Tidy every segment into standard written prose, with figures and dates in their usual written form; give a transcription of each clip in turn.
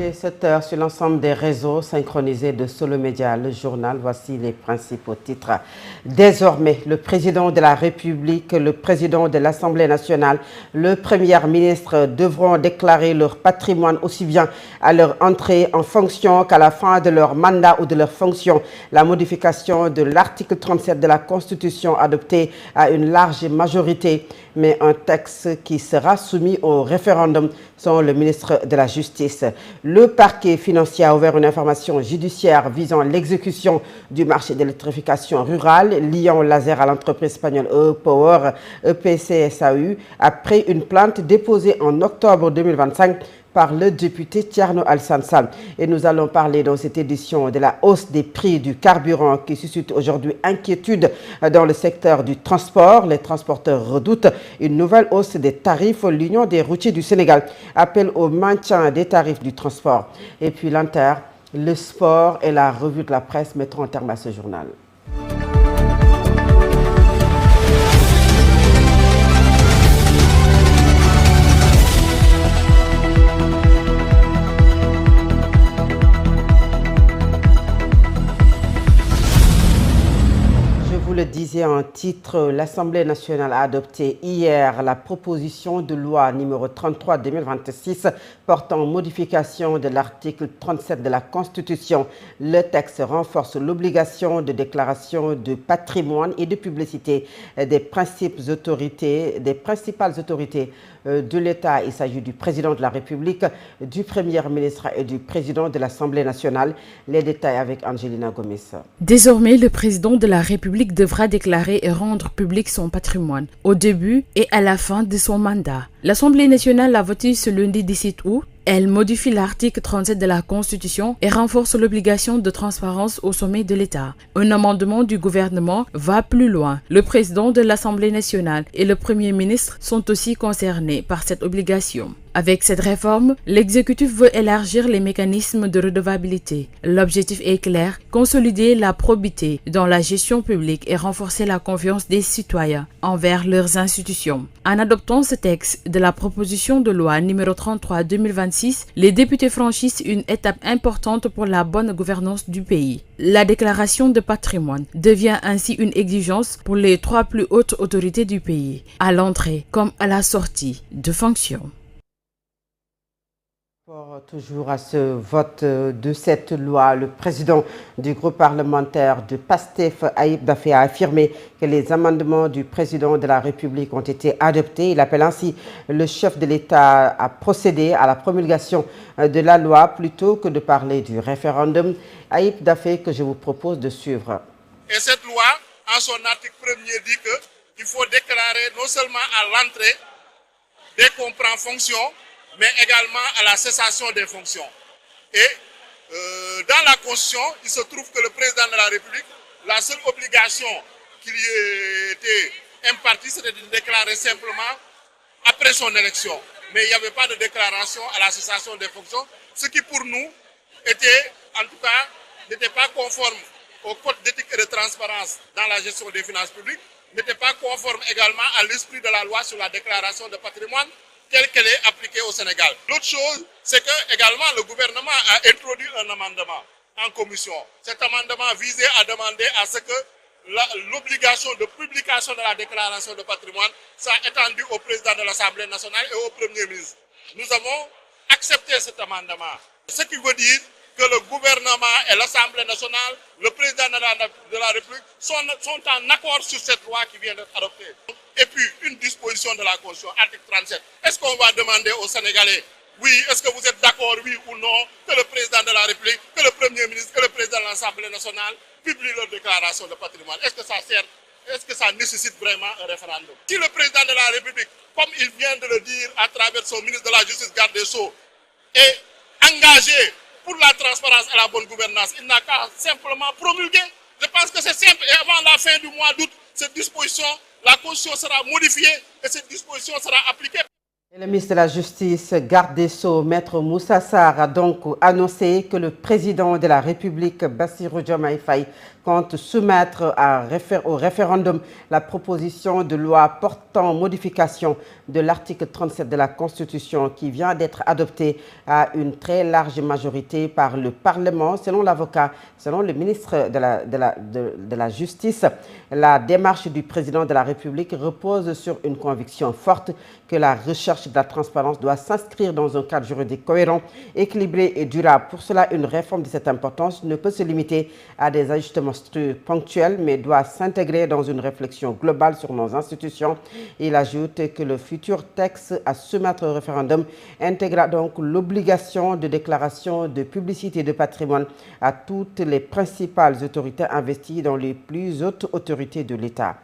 est 7 heures sur l'ensemble des réseaux synchronisés de Solo Média, le journal. Voici les principaux titres. Désormais, le président de la République, le président de l'Assemblée nationale, le Premier ministre devront déclarer leur patrimoine aussi bien à leur entrée en fonction qu'à la fin de leur mandat ou de leur fonction. La modification de l'article 37 de la Constitution adoptée à une large majorité, mais un texte qui sera soumis au référendum, selon le ministre de la Justice. Le parquet financier a ouvert une information judiciaire visant l'exécution du marché d'électrification rurale liant laser à l'entreprise espagnole E-Power EPCSAU après une plainte déposée en octobre 2025 par le député Thierno Alassane Sall. Et nous allons parler dans cette édition de la hausse des prix du carburant qui suscite aujourd'hui inquiétude dans le secteur du transport. Les transporteurs redoutent une nouvelle hausse des tarifs. L'Union des routiers du Sénégal appelle au maintien des tarifs du transport. Et puis l'Inter, le sport et la revue de la presse mettront un terme à ce journal. Le disait en titre, l'Assemblée nationale a adopté hier la proposition de loi numéro 33/2026 portant modification de l'article 37 de la Constitution. Le texte renforce l'obligation de déclaration de patrimoine et de publicité des principales autorités de l'État. Il s'agit du président de la République, du Premier ministre et du président de l'Assemblée nationale. Les détails avec Angelina Gomez. Désormais, le président de la République devra déclarer et rendre public son patrimoine au début et à la fin de son mandat. L'Assemblée nationale a voté ce lundi 17 août. Elle modifie l'article 37 de la Constitution et renforce l'obligation de transparence au sommet de l'État. Un amendement du gouvernement va plus loin. Le président de l'Assemblée nationale et le Premier ministre sont aussi concernés par cette obligation. Avec cette réforme, l'exécutif veut élargir les mécanismes de redevabilité. L'objectif est clair, consolider la probité dans la gestion publique et renforcer la confiance des citoyens envers leurs institutions. En adoptant ce texte de la proposition de loi numéro 33/2026, les députés franchissent une étape importante pour la bonne gouvernance du pays. La déclaration de patrimoine devient ainsi une exigence pour les 3 plus hautes autorités du pays, à l'entrée comme à la sortie de fonction. Toujours à ce vote de cette loi, le président du groupe parlementaire de PASTEF, Ayib Daffé, a affirmé que les amendements du président de la République ont été adoptés. Il appelle ainsi le chef de l'État à procéder à la promulgation de la loi plutôt que de parler du référendum. Ayib Daffé, que je vous propose de suivre. Et cette loi, en son article 1er, dit qu'il faut déclarer non seulement à l'entrée, dès qu'on prend fonction, mais également à la cessation des fonctions. Et dans la Constitution, il se trouve que le président de la République, la seule obligation qui lui était impartie, c'était de déclarer simplement après son élection. Mais il n'y avait pas de déclaration à la cessation des fonctions, ce qui pour nous était, en tout cas, n'était pas conforme au code d'éthique et de transparence dans la gestion des finances publiques, n'était pas conforme également à l'esprit de la loi sur la déclaration de patrimoine, telle qu'elle est appliquée au Sénégal. L'autre chose, c'est que également le gouvernement a introduit un amendement en commission. Cet amendement visait à demander à ce que l'obligation de publication de la déclaration de patrimoine soit étendue au président de l'Assemblée nationale et au Premier ministre. Nous avons accepté cet amendement. Ce qui veut dire que le gouvernement et l'Assemblée nationale, le président de la République sont en accord sur cette loi qui vient d'être adoptée. Et puis, une disposition de la Constitution, article 37. Est-ce qu'on va demander aux Sénégalais, oui, est-ce que vous êtes d'accord, oui ou non, que le président de la République, que le Premier ministre, que le président de l'Assemblée nationale publient leur déclaration de patrimoine? Est-ce que ça nécessite vraiment un référendum? Si le président de la République, comme il vient de le dire à travers son ministre de la Justice, garde des Sceaux, est engagé pour la transparence et la bonne gouvernance, il n'a qu'à simplement promulguer. Je pense que c'est simple. Et avant la fin du mois d'août, cette disposition, la Constitution sera modifiée et cette disposition sera appliquée. Le ministre de la Justice, garde des Sceaux, Maître Moussa Sarr, a donc annoncé que le président de la République, Bassirou Diomaye Faye, compte soumettre au référendum la proposition de loi portant modification de l'article 37 de la Constitution qui vient d'être adoptée à une très large majorité par le Parlement. Selon le ministre de la Justice, la démarche du président de la République repose sur une conviction forte que la recherche de la transparence doit s'inscrire dans un cadre juridique cohérent, équilibré et durable. Pour cela, une réforme de cette importance ne peut se limiter à des ajustements ponctuels, mais doit s'intégrer dans une réflexion globale sur nos institutions. Il ajoute que le futur texte à soumettre au référendum intégrera donc l'obligation de déclaration de publicité de patrimoine à toutes les principales autorités investies dans les plus hautes autorités de l'État.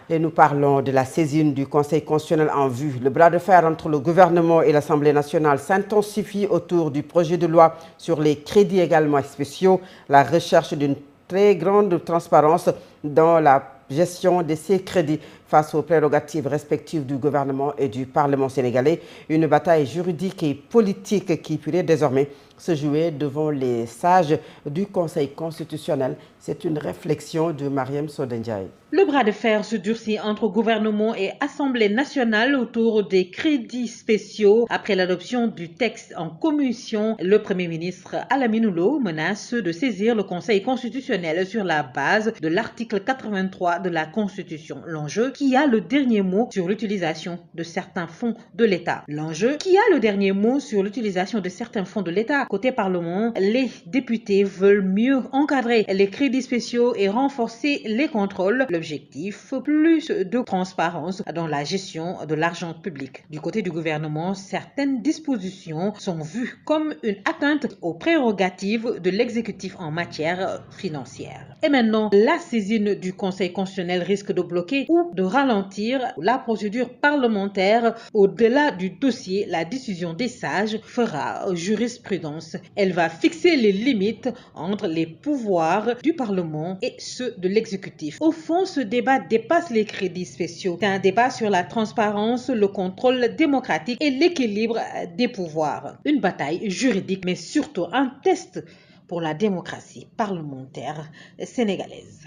Et nous parlons de la saisine du Conseil constitutionnel en vue. Le bras de fer entre le gouvernement et l'Assemblée nationale s'intensifie autour du projet de loi sur les crédits également spéciaux, la recherche d'une très grande transparence dans la gestion de ces crédits face aux prérogatives respectives du gouvernement et du Parlement sénégalais. Une bataille juridique et politique qui pourrait désormais se jouer devant les sages du Conseil constitutionnel. C'est une réflexion de Mariam Sodendiaï. Le bras de fer se durcit entre gouvernement et Assemblée nationale autour des crédits spéciaux. Après l'adoption du texte en commission, le Premier ministre Alamine Lo menace de saisir le Conseil constitutionnel sur la base de l'article 83 de la Constitution. L'enjeu qui a le dernier mot sur l'utilisation de certains fonds de l'État. Côté Parlement, les députés veulent mieux encadrer les crédits spéciaux et renforcer les contrôles. L'objectif, plus de transparence dans la gestion de l'argent public. Du côté du gouvernement, certaines dispositions sont vues comme une atteinte aux prérogatives de l'exécutif en matière financière. Et maintenant, la saisine du Conseil constitutionnel risque de bloquer ou de ralentir la procédure parlementaire. Au-delà du dossier, la décision des sages fera jurisprudence. Elle va fixer les limites entre les pouvoirs du Parlement et ceux de l'exécutif. Au fond, ce débat dépasse les crédits spéciaux. C'est un débat sur la transparence, le contrôle démocratique et l'équilibre des pouvoirs. Une bataille juridique, mais surtout un test pour la démocratie parlementaire sénégalaise.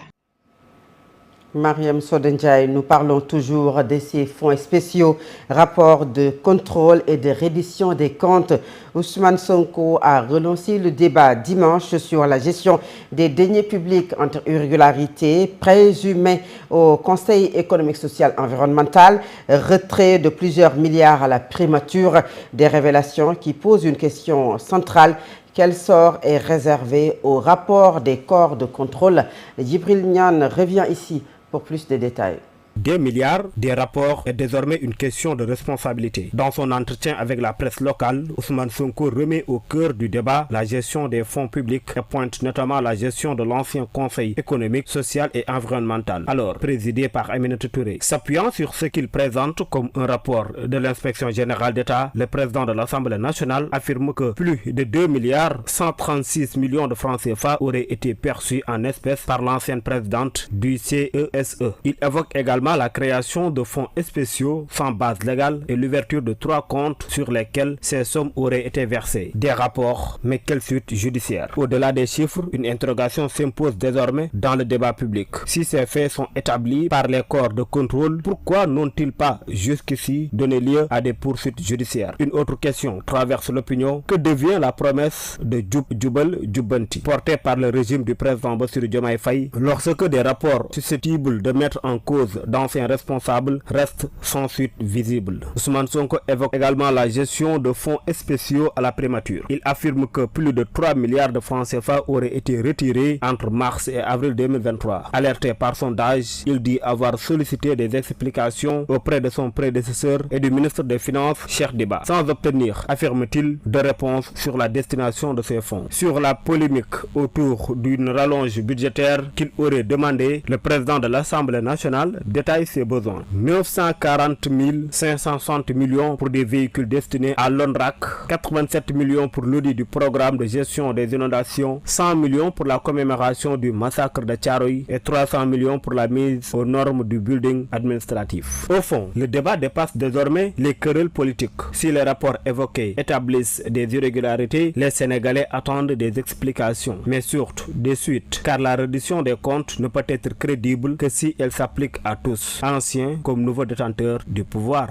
Mariam Sodendiaï, nous parlons toujours de ces fonds spéciaux, rapport de contrôle et de reddition des comptes. Ousmane Sonko a relancé le débat dimanche sur la gestion des deniers publics entre irrégularités présumées au Conseil économique, social, environnemental, retrait de plusieurs milliards à la primature, des révélations qui posent une question centrale. Quel sort est réservé au rapport des corps de contrôle? Djibril Niane revient ici pour plus de détails. Des milliards, des rapports est désormais une question de responsabilité. Dans son entretien avec la presse locale, Ousmane Sonko remet au cœur du débat la gestion des fonds publics et pointe notamment la gestion de l'ancien Conseil économique, social et environnemental, alors présidé par Aminata Touré. S'appuyant sur ce qu'il présente comme un rapport de l'inspection générale d'État, le président de l'Assemblée nationale affirme que plus de 2 milliards 136 millions de francs CFA auraient été perçus en espèces par l'ancienne présidente du CESE. Il évoque également la création de fonds spéciaux sans base légale et l'ouverture de 3 comptes sur lesquels ces sommes auraient été versées. Des rapports, mais quelle suite judiciaire? Au-delà des chiffres, une interrogation s'impose désormais dans le débat public. Si ces faits sont établis par les corps de contrôle, pourquoi n'ont-ils pas jusqu'ici donné lieu à des poursuites judiciaires? Une autre question traverse l'opinion. Que devient la promesse de Djoubel Djoubanti portée par le régime du président Bassirou Diomaye Faye lorsque des rapports susceptibles de mettre en cause d'anciens responsables restent sans suite visible? Ousmane Sonko évoque également la gestion de fonds spéciaux à la primature. Il affirme que plus de 3 milliards de francs CFA auraient été retirés entre mars et avril 2023. Alerté par sondage, il dit avoir sollicité des explications auprès de son prédécesseur et du ministre des Finances, Cheikh Diba, sans obtenir, affirme-t-il, de réponse sur la destination de ces fonds. Sur la polémique autour d'une rallonge budgétaire qu'il aurait demandé, le président de l'Assemblée nationale détaille ses besoins. 940 560 millions pour des véhicules destinés à l'ONRAC, 87 millions pour l'audit du programme de gestion des inondations, 100 millions pour la commémoration du massacre de Thiaroye et 300 millions pour la mise aux normes du building administratif. Au fond, le débat dépasse désormais les querelles politiques. Si les rapports évoqués établissent des irrégularités, les Sénégalais attendent des explications, mais surtout des suites, car la reddition des comptes ne peut être crédible que si elle s'applique à tous, anciens comme nouveaux détenteurs du pouvoir.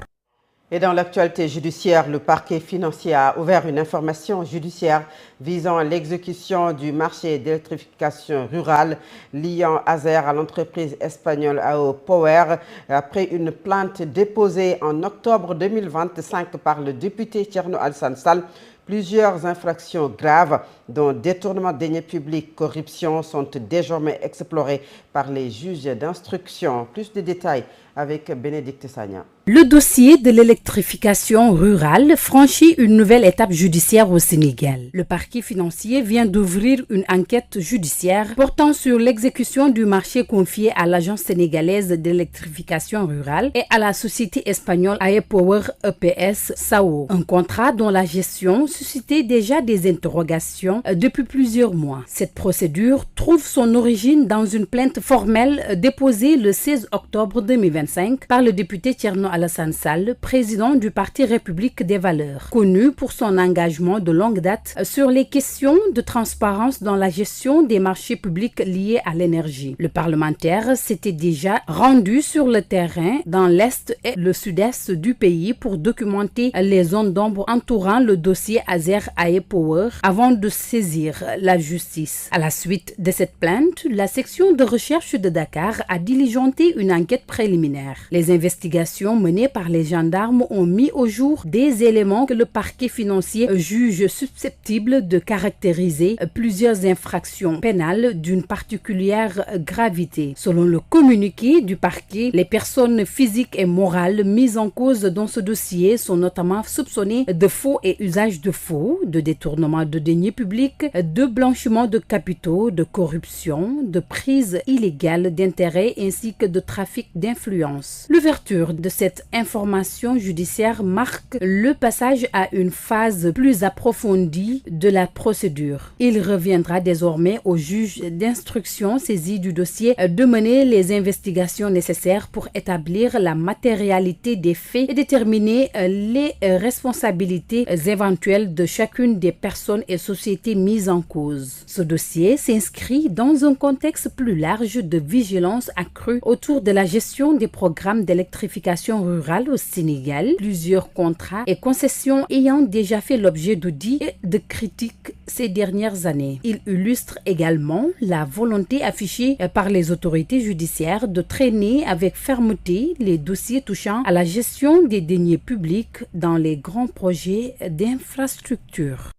Et dans l'actualité judiciaire, le parquet financier a ouvert une information judiciaire visant à l'exécution du marché d'électrification rurale liant Azer à l'entreprise espagnole AO Power après une plainte déposée en octobre 2025 par le député Thierno Alassane Sall. Plusieurs infractions graves, dont détournement de deniers publics, corruption, sont désormais explorées par les juges d'instruction. Plus de détails avec Bénédicte Sagna. Le dossier de l'électrification rurale franchit une nouvelle étape judiciaire au Sénégal. Le parquet financier vient d'ouvrir une enquête judiciaire portant sur l'exécution du marché confié à l'Agence sénégalaise d'électrification rurale et à la société espagnole AE Power EPS SAO. Un contrat dont la gestion suscitait déjà des interrogations depuis plusieurs mois. Cette procédure trouve son origine dans une plainte formelle déposée le 16 octobre 2025 par le député Thierno Alassane Sall, président du Parti République des Valeurs, connu pour son engagement de longue date sur les questions de transparence dans la gestion des marchés publics liés à l'énergie. Le parlementaire s'était déjà rendu sur le terrain dans l'est et le sud-est du pays pour documenter les zones d'ombre entourant le dossier Azer AE Power avant de saisir la justice. À la suite de cette plainte, la section de recherche de Dakar a diligenté une enquête préliminaire. Les investigations menées par les gendarmes ont mis au jour des éléments que le parquet financier juge susceptibles de caractériser plusieurs infractions pénales d'une particulière gravité. Selon le communiqué du parquet, les personnes physiques et morales mises en cause dans ce dossier sont notamment soupçonnées de faux et usage de faux, de détournement de deniers publics, de blanchiment de capitaux, de corruption, de prise illégale d'intérêts ainsi que de trafic d'influence. L'ouverture de cette information judiciaire marque le passage à une phase plus approfondie de la procédure. Il reviendra désormais au juge d'instruction saisi du dossier de mener les investigations nécessaires pour établir la matérialité des faits et déterminer les responsabilités éventuelles de chacune des personnes et sociétés mises en cause. Ce dossier s'inscrit dans un contexte plus large de vigilance accrue autour de la gestion des programmes d'électrification rurale au Sénégal, plusieurs contrats et concessions ayant déjà fait l'objet d'audits et de critiques ces dernières années. Il illustre également la volonté affichée par les autorités judiciaires de traîner avec fermeté les dossiers touchant à la gestion des deniers publics dans les grands projets d'infrastructure.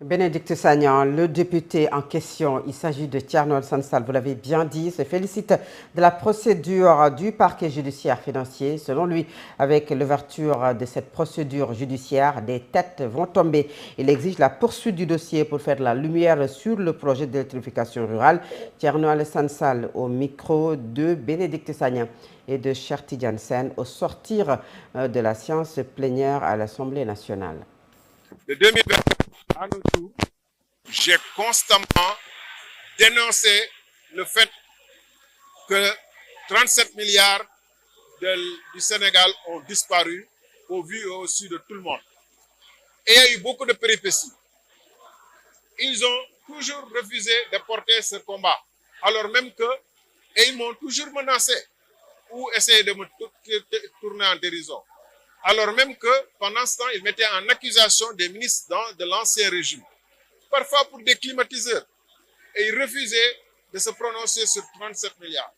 Bénédicte Sagnan, le député en question, il s'agit de Thierno Alassane Sall, vous l'avez bien dit, se félicite de la procédure du parquet judiciaire financier. Selon lui, avec l'ouverture de cette procédure judiciaire, des têtes vont tomber. Il exige la poursuite du dossier pour faire la lumière sur le projet d'électrification rurale. Thierno Alassane Sall au micro de Bénédicte Sagnan et de Cheikh Tidiane Sène au sortir de la séance plénière à l'Assemblée nationale. De 2020 à nos jours, j'ai constamment dénoncé le fait que 37 milliards du Sénégal ont disparu au vu et au su de tout le monde. Et il y a eu beaucoup de péripéties. Ils ont toujours refusé de porter ce combat, alors même que, et ils m'ont toujours menacé ou essayé de me tourner en dérision. Alors même que, pendant ce temps, ils mettaient en accusation des ministres de l'ancien régime, parfois pour des climatiseurs. Et ils refusaient de se prononcer sur 37 milliards.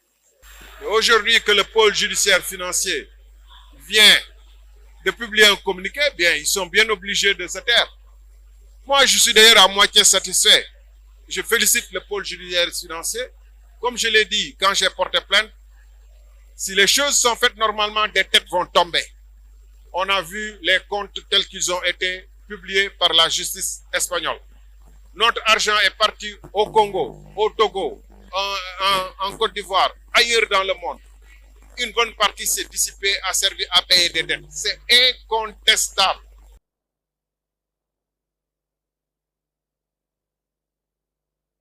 Et aujourd'hui que le pôle judiciaire financier vient de publier un communiqué, bien, ils sont bien obligés de se taire. Moi, je suis d'ailleurs à moitié satisfait. Je félicite le pôle judiciaire financier. Comme je l'ai dit quand j'ai porté plainte, si les choses sont faites normalement, des têtes vont tomber. On a vu les comptes tels qu'ils ont été publiés par la justice espagnole. Notre argent est parti au Congo, au Togo, en Côte d'Ivoire, ailleurs dans le monde. une bonne partie s'est dissipée, a servi à payer des dettes. C'est incontestable.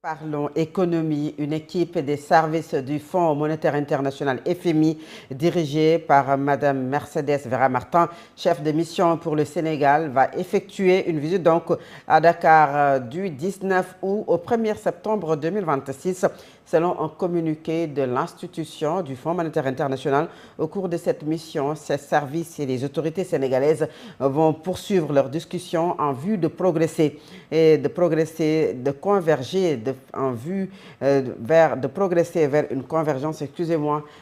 Parlons économie. Une équipe des services du Fonds monétaire international FMI, dirigée par Mme Mercedes Vera-Martin, chef de mission pour le Sénégal, va effectuer une visite donc à Dakar du 19 août au 1er septembre 2026. Selon un communiqué de l'institution du Fonds monétaire international, au cours de cette mission, ces services et les autorités sénégalaises vont poursuivre leurs discussions en vue de progresser de converger vers une convergence,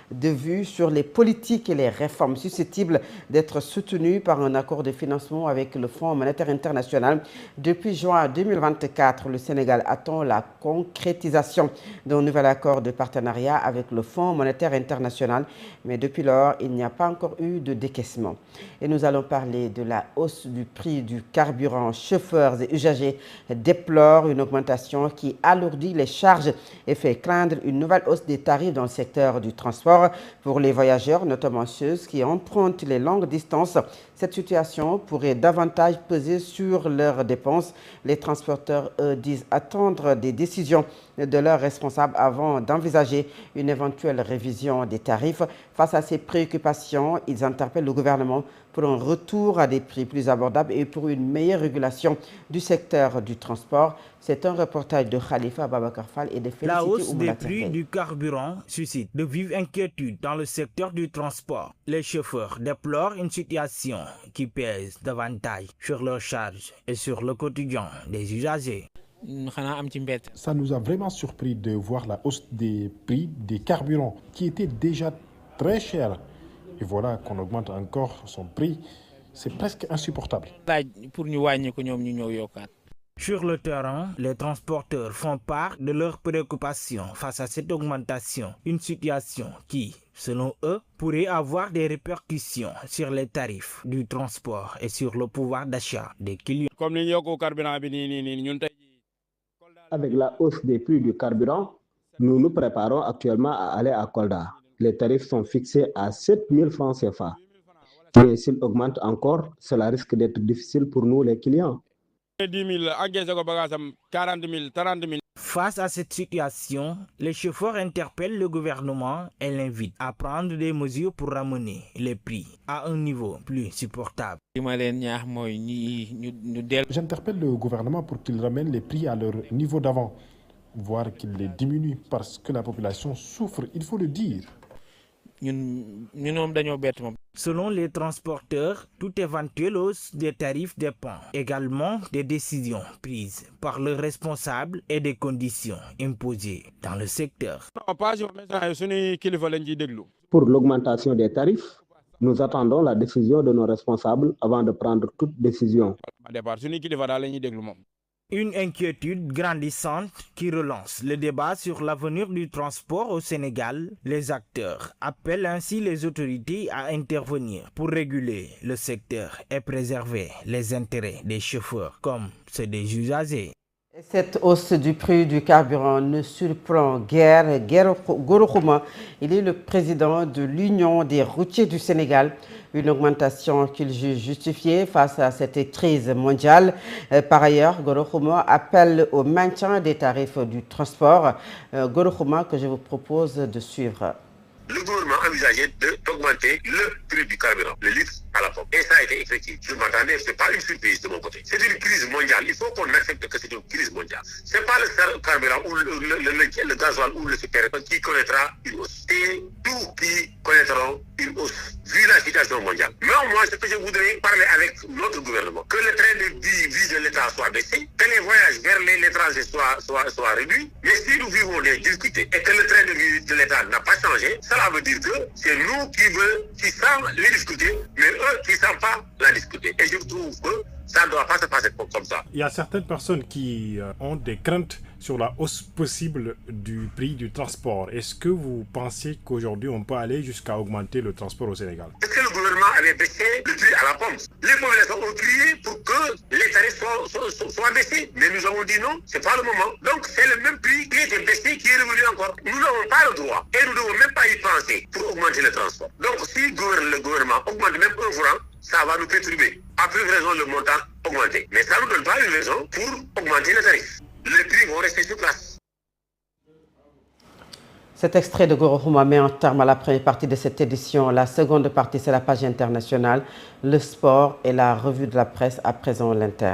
de vue sur les politiques et les réformes susceptibles d'être soutenues par un accord de financement avec le Fonds monétaire international. Depuis juin 2024, le Sénégal attend la concrétisation d'un nouvel accord de partenariat avec le Fonds monétaire international, mais depuis lors, il n'y a pas encore eu de décaissement. Et nous allons parler de la hausse du prix du carburant. Chauffeurs et usagers déplorent une augmentation qui alourdit les charges et fait craindre une nouvelle hausse des tarifs dans le secteur du transport. Pour les voyageurs, notamment ceux qui empruntent les longues distances, cette situation pourrait davantage peser sur leurs dépenses. Les transporteurs, eux, disent attendre des décisions de leurs responsables avant d'envisager une éventuelle révision des tarifs. Face à ces préoccupations, ils interpellent le gouvernement pour un retour à des prix plus abordables et pour une meilleure régulation du secteur du transport. C'est un reportage de Khalifa Babakar Fall et de Félicité. La hausse des prix du carburant suscite de vives inquiétudes dans le secteur du transport. Les chauffeurs déplorent une situation qui pèse davantage sur leurs charges et sur le quotidien des usagers. Ça nous a vraiment surpris de voir la hausse des prix des carburants qui étaient déjà très chers. Et voilà qu'on augmente encore son prix. C'est presque insupportable. Sur le terrain, les transporteurs font part de leurs préoccupations face à cette augmentation. Une situation qui, selon eux, pourrait avoir des répercussions sur les tarifs du transport et sur le pouvoir d'achat des clients. Avec la hausse des prix du carburant, nous nous préparons actuellement à aller à Kolda. Les tarifs sont fixés à 7 000 francs CFA. Mais s'ils augmentent encore, cela risque d'être difficile pour nous les clients. Face à cette situation, les chauffeurs interpellent le gouvernement et l'invitent à prendre des mesures pour ramener les prix à un niveau plus supportable. J'interpelle le gouvernement pour qu'il ramène les prix à leur niveau d'avant, voire qu'il les diminue parce que la population souffre, il faut le dire. Selon les transporteurs, toute éventuelle hausse des tarifs dépend également des décisions prises par le responsable et des conditions imposées dans le secteur. Pour l'augmentation des tarifs, nous attendons la décision de nos responsables avant de prendre toute décision. Une inquiétude grandissante qui relance le débat sur l'avenir du transport au Sénégal. Les acteurs appellent ainsi les autorités à intervenir pour réguler le secteur et préserver les intérêts des chauffeurs comme ceux des usagers. Cette hausse du prix du carburant ne surprend guère Goro Khouma. Il est le président de l'Union des routiers du Sénégal. Une augmentation qu'il juge justifiée face à cette crise mondiale. Par ailleurs, Goro Khouma appelle au maintien des tarifs du transport. Goro Khouma, que je vous propose de suivre. Le gouvernement envisageait d'augmenter le prix du carburant, le litre à la pompe. Et ça a été effectif. Je m'attendais, ce n'est pas une surprise de mon côté. C'est une crise mondiale. Il faut qu'on accepte que c'est une crise mondiale. Ce n'est pas le carburant ou le gasoil ou le super qui connaîtra une hausse. C'est tous qui connaîtront une hausse, vu la situation mondiale. Mais moi, ce que je voudrais parler avec notre gouvernement, que le train de vie de l'État soit baissé, que les voyages vers l'étranger soient réduits. Mais si nous vivons des difficultés et que le train de vie de l'État n'a pas changé, cela veut dire que c'est nous qui sommes les difficultés, mais eux qui ne savent pas la difficulté. Et je trouve que ça ne doit pas se passer comme ça. Il y a certaines personnes qui ont des craintes sur la hausse possible du prix du transport. Est-ce que vous pensez qu'aujourd'hui on peut aller jusqu'à augmenter le transport au Sénégal? Est-ce que le gouvernement avait baissé le prix à la pompe? Les populations ont crié pour que les tarifs soit baissé. Mais nous avons dit non, c'est pas le moment. Donc c'est le même prix qui était baissé qui est revenu encore. Nous n'avons pas le droit et nous ne devons même pas y penser pour augmenter le transport. Donc si le gouvernement augmente même 1 franc, ça va nous perturber. À plus de raison, le montant augmenté. Mais ça ne nous donne pas une raison pour augmenter le tarif. Les prix vont rester sur place. Cet extrait de Goro Houma met en terme à la première partie de cette édition. La seconde partie, c'est la page internationale, le sport et la revue de la presse. À présent, l'Inter.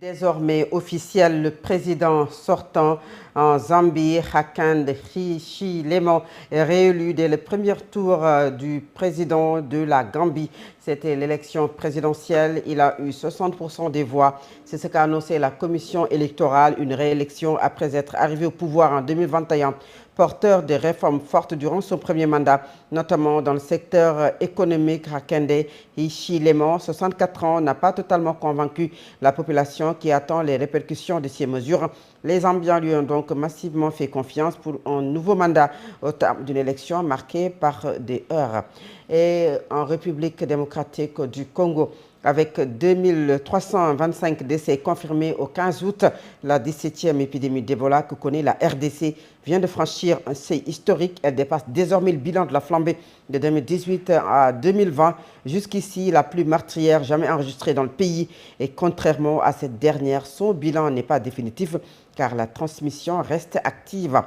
Désormais officiel, le président sortant en Zambie, Hakainde Hichilema, est réélu dès le premier tour du président de la Gambie. C'était l'élection présidentielle. Il a eu 60% des voix. C'est ce qu'a annoncé la commission électorale, une réélection après être arrivé au pouvoir en 2021. Porteur de réformes fortes durant son premier mandat, notamment dans le secteur économique. Hakainde Hichilema, 64 ans, n'a pas totalement convaincu la population qui attend les répercussions de ces mesures. Les Zambiens lui ont donc massivement fait confiance pour un nouveau mandat au terme d'une élection marquée par des heurts. Et en République démocratique du Congo, avec 2325 décès confirmés au 15 août, la 17e épidémie d'Ebola que connaît la RDC vient de franchir un seuil historique. Elle dépasse désormais le bilan de la flambée de 2018 à 2020. Jusqu'ici, la plus meurtrière jamais enregistrée dans le pays. Et contrairement à cette dernière, son bilan n'est pas définitif car la transmission reste active.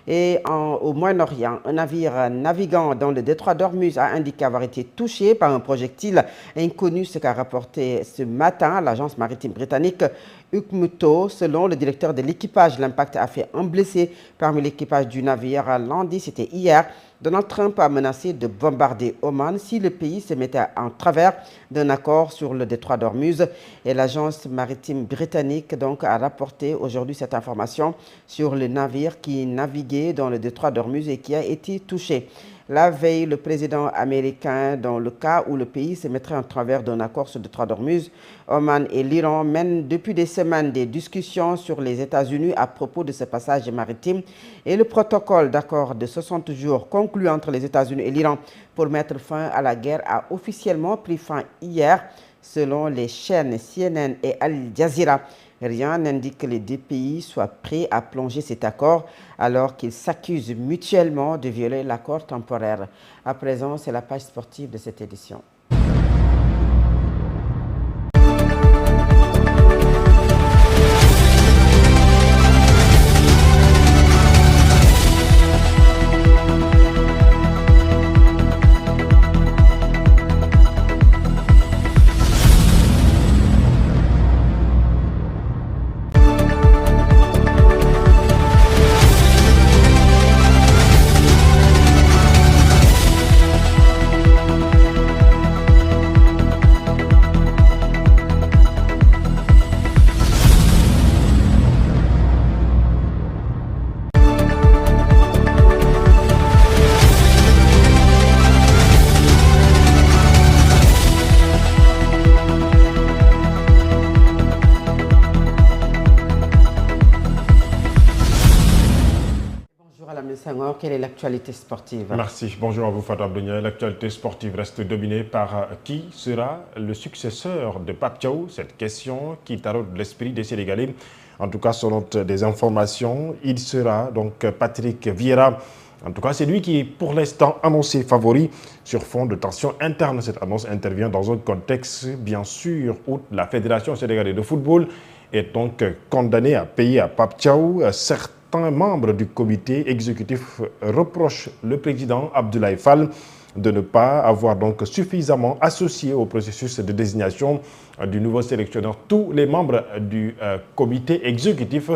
Et au Moyen-Orient, un navire naviguant dans le détroit d'Ormuz a indiqué avoir été touché par un projectile inconnu, ce qu'a rapporté ce matin l'agence maritime britannique Ukmuto. Selon le directeur de l'équipage, l'impact a fait un blessé parmi l'équipage du navire. Lundi, c'était hier, Donald Trump a menacé de bombarder Oman si le pays se mettait en travers d'un accord sur le détroit d'Ormuz. Et l'agence maritime britannique donc a rapporté aujourd'hui cette information sur le navire qui naviguait dans le détroit d'Ormuz et qui a été touché. La veille, le président américain, dans le cas où le pays se mettrait en travers d'un accord sur le détroit d'Ormuz, Oman et l'Iran mènent depuis des semaines des discussions sur les États-Unis à propos de ce passage maritime. Et le protocole d'accord de 60 jours conclu entre les États-Unis et l'Iran pour mettre fin à la guerre a officiellement pris fin hier, selon les chaînes CNN et Al Jazeera. Rien n'indique que les deux pays soient prêts à plonger cet accord alors qu'ils s'accusent mutuellement de violer l'accord temporaire. À présent, c'est la page sportive de cette édition. Quelle est l'actualité sportive? Merci. Bonjour à vous, Fatou Abdounia. L'actualité sportive reste dominée par qui sera le successeur de Pape Thiaw? Cette question qui taraude l'esprit des Sénégalais. En tout cas, selon des informations, il sera donc Patrick Vieira. En tout cas, c'est lui qui est pour l'instant annoncé favori sur fond de tensions internes. Cette annonce intervient dans un contexte, bien sûr, où la Fédération sénégalaise de football est donc condamnée à payer à Pape Thiaw. Certains membres du comité exécutif reprochent le président Abdoulaye Fall de ne pas avoir donc suffisamment associé au processus de désignation du nouveau sélectionneur tous les membres du comité exécutif.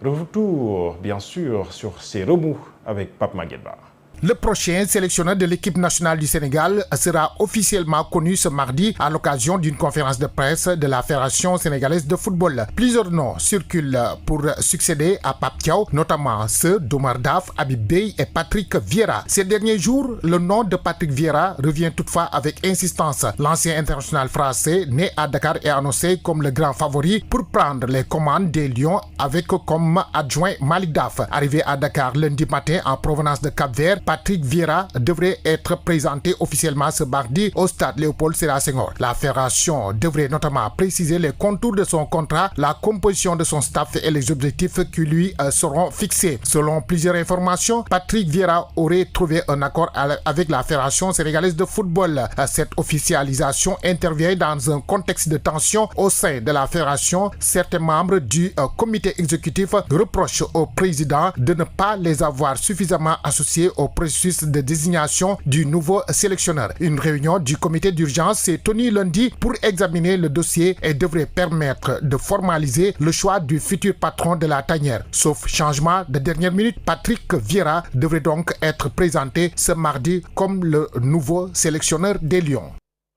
Retour, bien sûr, sur ces remous avec Pape Maguette Ba. Le prochain sélectionneur de l'équipe nationale du Sénégal sera officiellement connu ce mardi à l'occasion d'une conférence de presse de la Fédération sénégalaise de football. Plusieurs noms circulent pour succéder à Pape Thiaw, notamment ceux d'Omar Daf, Habib Beye et Patrick Vieira. Ces derniers jours, le nom de Patrick Vieira revient toutefois avec insistance. L'ancien international français, né à Dakar, est annoncé comme le grand favori pour prendre les commandes des Lions avec comme adjoint Malik Daf. Arrivé à Dakar lundi matin en provenance de Cap-Vert, Patrick Vieira devrait être présenté officiellement ce mardi au stade Léopold Sédar Senghor. La fédération devrait notamment préciser les contours de son contrat, la composition de son staff et les objectifs qui lui seront fixés. Selon plusieurs informations, Patrick Vieira aurait trouvé un accord avec la Fédération sénégalaise de football. Cette officialisation intervient dans un contexte de tension au sein de la fédération. Certains membres du comité exécutif reprochent au président de ne pas les avoir suffisamment associés au processus de désignation du nouveau sélectionneur. Une réunion du comité d'urgence s'est tenue lundi pour examiner le dossier et devrait permettre de formaliser le choix du futur patron de la tanière. Sauf changement de dernière minute, Patrick Vieira devrait donc être présenté ce mardi comme le nouveau sélectionneur des Lions.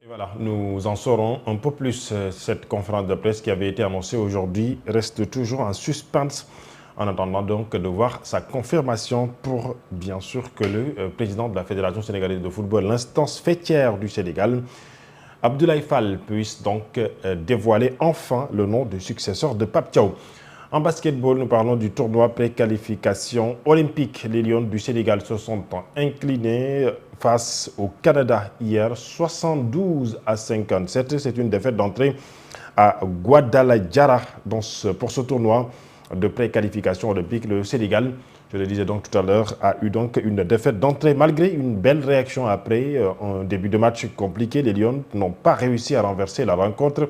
Et voilà, nous en saurons un peu plus. Cette conférence de presse qui avait été annoncée aujourd'hui reste toujours en suspense. En attendant donc de voir sa confirmation pour bien sûr que le président de la Fédération sénégalaise de football, l'instance fêtière du Sénégal, Abdoulaye Fall, puisse donc dévoiler enfin le nom du successeur de Pape Thiaw. En basketball, nous parlons du tournoi pré-qualification olympique. Les Lions du Sénégal se sont inclinés face au Canada hier, 72-57. C'est une défaite d'entrée à Guadalajara pour ce tournoi de pré-qualification olympique. Le Sénégal, je le disais donc tout à l'heure, a eu donc une défaite d'entrée malgré une belle réaction après un début de match compliqué. Les Lions n'ont pas réussi à renverser la rencontre.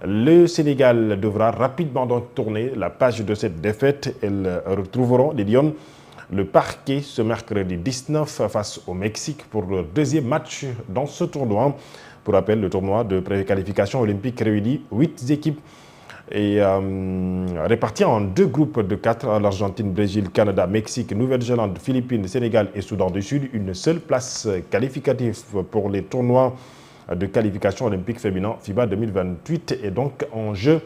Le Sénégal devra rapidement donc tourner la page de cette défaite. Elles retrouveront les Lions le parquet ce mercredi 19 face au Mexique pour le deuxième match dans ce tournoi. Pour rappel, le tournoi de pré-qualification olympique réunit 8 équipes et répartis en 2 groupes de 4, l'Argentine, Brésil, Canada, Mexique, Nouvelle-Zélande, Philippines, Sénégal et Soudan du Sud. Une seule place qualificative pour les tournois de qualification olympique féminin FIBA 2028 est donc en jeu.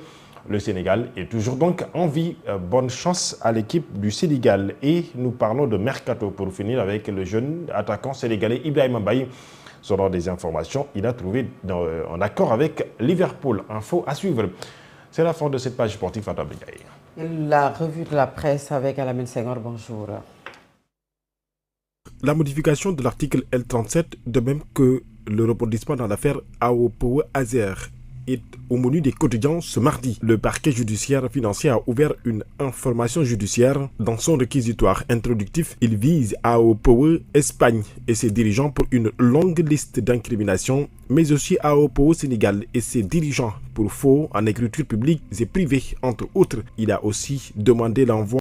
Le Sénégal est toujours donc en vie. Bonne chance à l'équipe du Sénégal. Et nous parlons de Mercato pour finir avec le jeune attaquant sénégalais Ibrahima Mbaye. Selon des informations, il a trouvé un accord avec Liverpool. Info à suivre. C'est la fin de cette page sportive. Fatou Abdoulaye. La revue de la presse avec Alamine Senghor. Bonjour. La modification de l'article L37, de même que le rebondissement dans l'affaire AOPOE Azer, est au menu des quotidiens ce mardi. Le parquet judiciaire financier a ouvert une information judiciaire. Dans son réquisitoire introductif, il vise AOPOE Espagne et ses dirigeants pour une longue liste d'incriminations, mais aussi AOPOE Sénégal et ses dirigeants pour faux en écriture publique et privée, entre autres. Il a aussi demandé l'envoi